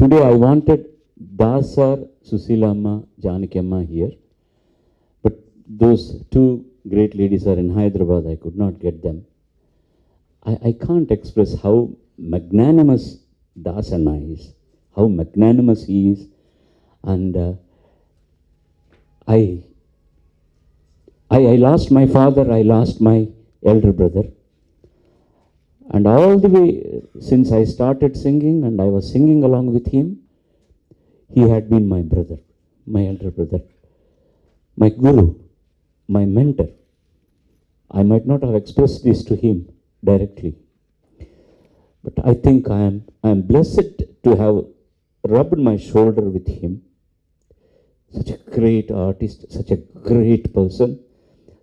Today I wanted Das sir, Susila Amma, Janaki Amma here, but those two great ladies are in Hyderabad. I could not get them. I can't express how magnanimous Das Anna is, how magnanimous he is, and I lost my father, I lost my elder brother, and all the way since I started singing and I was singing along with him, he had been my brother, my elder brother, my guru, my mentor. I might not have expressed this to him directly, but I think I am blessed to have rubbed my shoulder with him. Such a great artist, such a great person,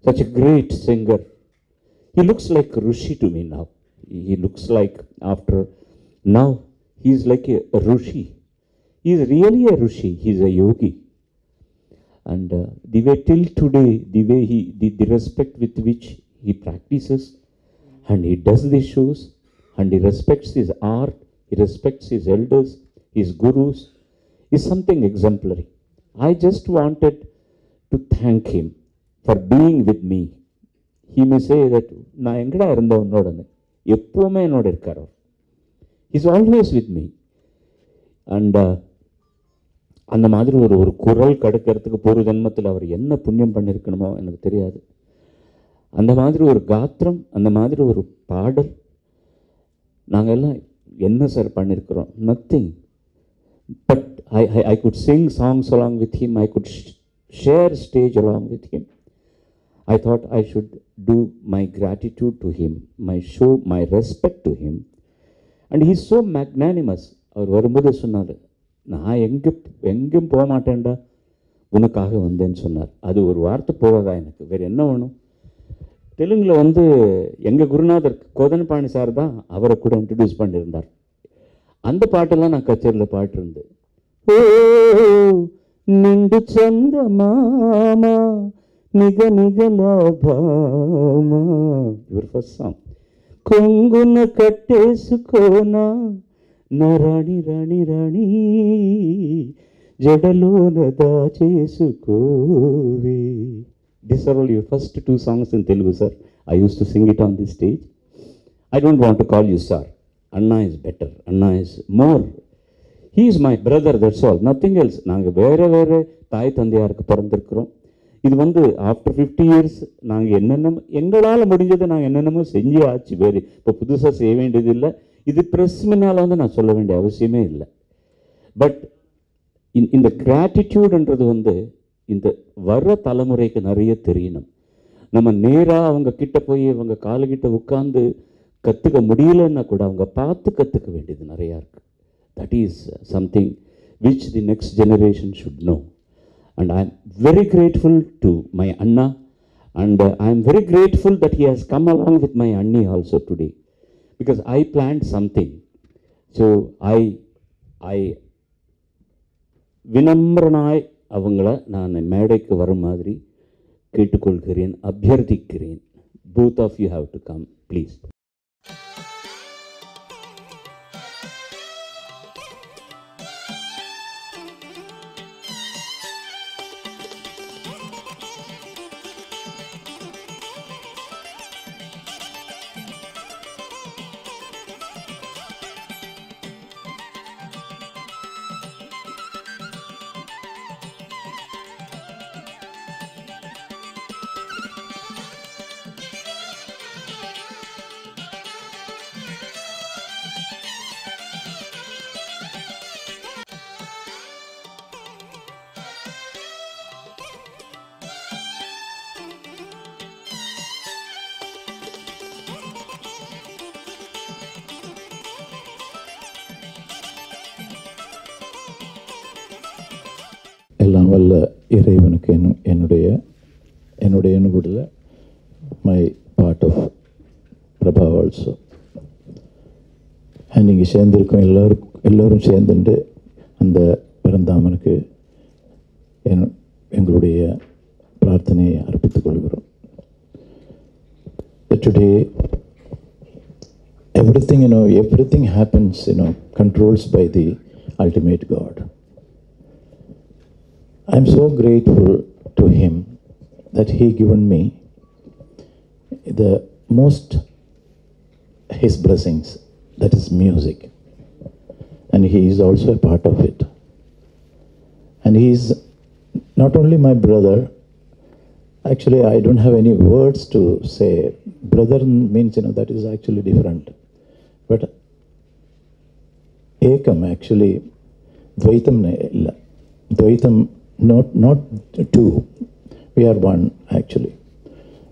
such a great singer. He looks like Rishi to me now. He looks like now he's like a Rishi. He's really a Rishi. He's a yogi. And the way till today, the way the respect with which he practices and he does these shows and he respects his art, he respects his elders, his gurus, is something exemplary. I just wanted to thank him for being with me. He may say that, na engada irundha unnodanu எப்பவுமே என்னோட இருக்கார். He's always with me. And அந்த மாதிரி ஒரு குரல் கடுக்கிறதுக்கு பூர்வ ஜென்மத்தில் அவர் என்ன புண்ணியம் பண்ணியிருக்கணுமோ எனக்கு தெரியாது. அந்த மாதிரி ஒரு காத்திரம், அந்த மாதிரி ஒரு பாடல் நாங்கள் எல்லாம் என்ன சார் பண்ணியிருக்கிறோம்? Nothing. But I could sing songs along with him. I could share stage along with him. I thought I should do my gratitude to him, show my respect to him. And he's so magnanimous. அவர் வரும்போது சொன்னார், நான் எங்கேயும் போக மாட்டேன்டா, உனக்காக வந்தேன்னு சொன்னார். அது ஒரு வார்த்தை போவதா எனக்கு, வேறு என்ன வேணும்? தெலுங்கில் எங்கள் குருநாதர் கோதனபாணி சார் தான் அவரை கூட இன்ட்ரடியூஸ் பண்ணியிருந்தார். அந்த பாட்டெல்லாம் நான் கச்சேரியில் பாட்டிருந்தேன். ஓ நின்று சந்த மாமா நிக நிகலாபாமா, யுவர் ஃபர்ஸ்ட் சாங். కొంగున కట్టేసుకోనా నా రాణి రాణి రాణి జడలోన దాచేసుకోవే. These are all your first two songs in Telugu, sir. I used to sing it on this stage. I don't want to call you sir. Anna is better. Anna is more. He is my brother, that's all. Nothing else. நாங்கள் வேறு வேறு தாய் தந்தையாருக்கு பிறந்திருக்கிறோம். இது after 50 years நாங்கள் என்னென்ன எங்களால் முடிஞ்சதை நாங்கள் என்னென்னமோ செஞ்சு ஆச்சு. வேறு இப்போ புதுசாக செய்ய வேண்டியது இல்லை. இது ப்ரெஸ் முன்னால் நான் சொல்ல வேண்டிய அவசியமே இல்லை. பட் இந்த கிராட்டிடியூடுன்றது இந்த வர தலைமுறைக்கு நிறைய தெரியணும். நம்ம நேராக அவங்க கிட்ட போய் அவங்க காலுக்கிட்ட உட்காந்து கற்றுக்க முடியலன்னா கூட அவங்க பார்த்து கற்றுக்க வேண்டியது நிறையா இருக்குது. That is something which the next generation should know. And I am very grateful to my Anna, and I am very grateful that he has come along with my Anni also today, because I planned something. So I வினம்ரனாய் அவங்கள நான் மேடைக்கு வரும் மாதிரி கேட்டுக்கொள்கிறேன், அபியர்த்திக்கிறேன். Both of you have to come, please. எல்லாம் வல்ல இறைவனுக்கு என்னுடைய அனுபவத்தில் my part of Prabha also. And இங்கே சேர்ந்திருக்கோம் எல்லோரும் சேர்ந்துட்டு அந்த பரந்தாமனுக்கு எங்களுடைய பிரார்த்தனையை அர்ப்பித்துக் கொள்கிறோம். Today everything happens controls by the ultimate God. I'm so grateful to him that he given me the most his blessings, that is music. And he is also a part of it. And he is not only my brother, actually I don't have any words to say. Brother means, that is actually different. But Ekam actually, Dvaitam not two. We are one actually.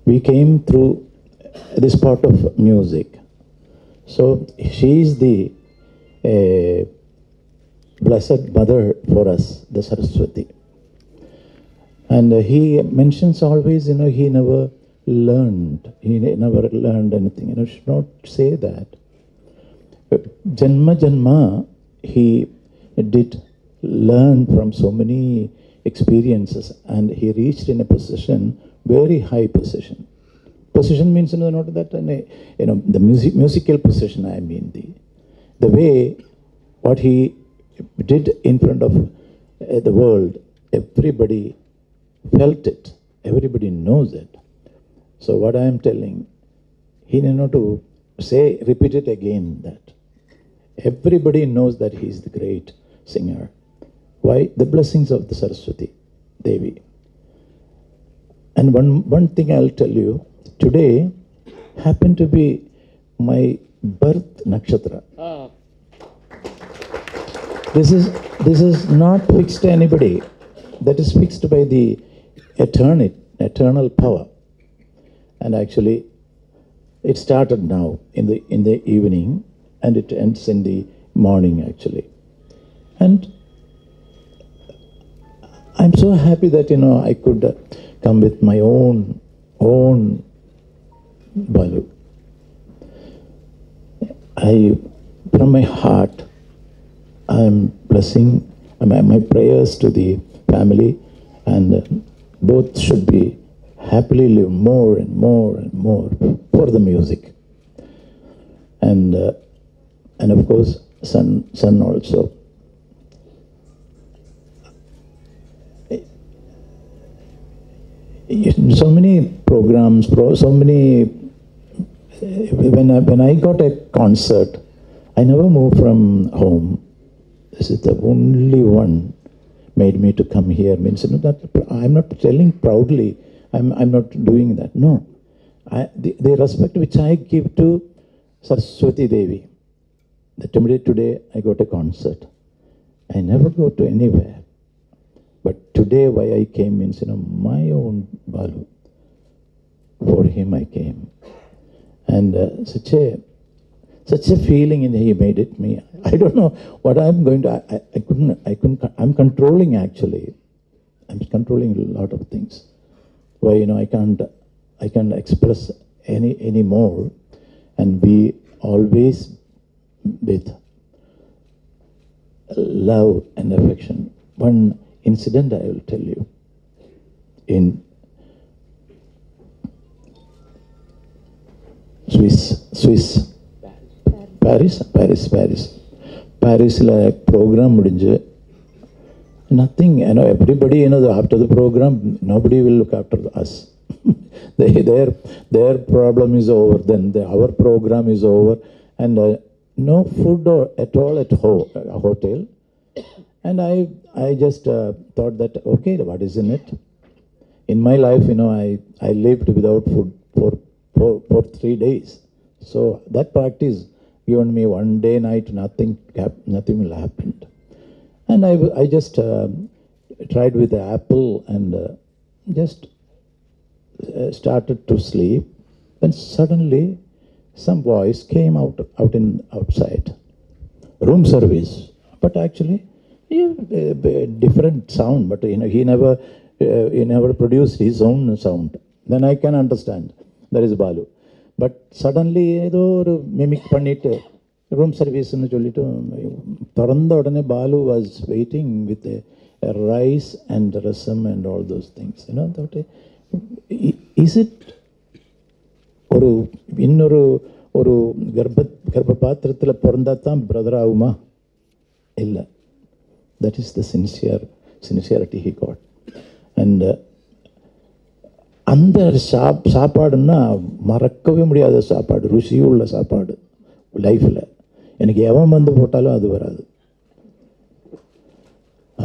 We came through this part of music. So she is the blessed mother for us, the Saraswati. And he mentions always, he never learned. He never learned anything. Should not say that. Janma Janma, he did learn from so many experiences, and he reached in a position, very high position. Position means, not that, the musical position, I mean, the way, what he did in front of the world, everybody felt it, everybody knows it. So what I am telling, he need not to say, repeat it again, that everybody knows that he is the great singer. Why? The blessings of the Saraswati Devi. And one thing I'll tell you, today happened to be my birth nakshatra. This is not fixed to anybody. That is fixed by the eternal power. And actually, it started now in the evening, and it ends in the morning actually. And I'm so happy that I could come with my own Balu. From my heart, I'm blessing my prayers to the family, and both should be happily live more and more and more for the music. And of course, son also. So many programs, so many. When I got a concert, I never moved from home. This is the only one made me to come here. Means that I'm not telling proudly. I'm not doing that. No, the respect which I give to Saraswati Devi. That today I got a concert. I never go to anywhere. But today why I came means, my own Balu. For him I came. And such a feeling he made it me. I don't know what I'm going to, I couldn't, I'm controlling actually. I'm controlling a lot of things. Why, I can't express any more, and be always with love and affection. One incident I will tell you. In Paris like program mudinju. Nothing, everybody, after the program, nobody will look after us. Their problem is over, then our program is over, and no food at all at a hotel. And I just thought that, okay, what is in it? In my life, I lived without food for 3 days. So that practice given me one day, night, nothing will happen. And I just tried with the apple and just started to sleep. Then suddenly some voice came outside. Room service. But actually, different sound. But he never produced his own sound. Then I can understand. That is Balu. But suddenly, ஏதோ ஒரு mimic பண்ணிட்டு room service ன்னு சொல்லிட்டு திறந்த உடனே Balu was waiting with a rice and rasam and all those things. Is it ஒரு கர்ப்ப பாத்திரத்தில் பிறந்தா தான் பிரதர் ஆகுமா? இல்லை. That is the sincerity he got. And அந்த சாப்பாடுன்னா மறக்கவே முடியாத சாப்பாடு, ருசியுள்ள சாப்பாடு லைஃப்பில். எனக்கு எவன் வந்து போட்டாலும் அது வராது.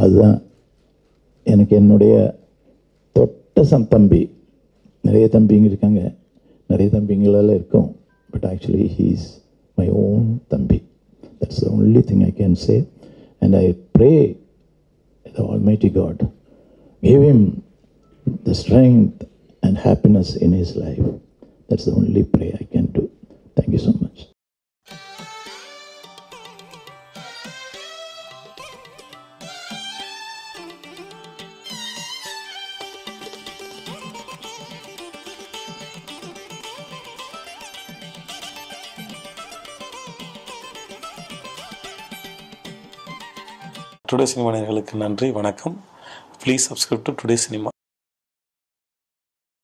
அதுதான் எனக்கு என்னுடைய தொட்ட தம்பி. நிறைய தம்பிங்க இருக்காங்க, நிறைய தம்பிங்களெல்லாம் இருக்கும். But actually he is my own தம்பி. That's the only thing I can say. And I pray the Almighty God give him the strength and happiness in his life. That's the only prayer I can do. Thank you so much. Today cinema நேயர்களுக்கு நன்றி, வணக்கம். Please subscribe to today cinema.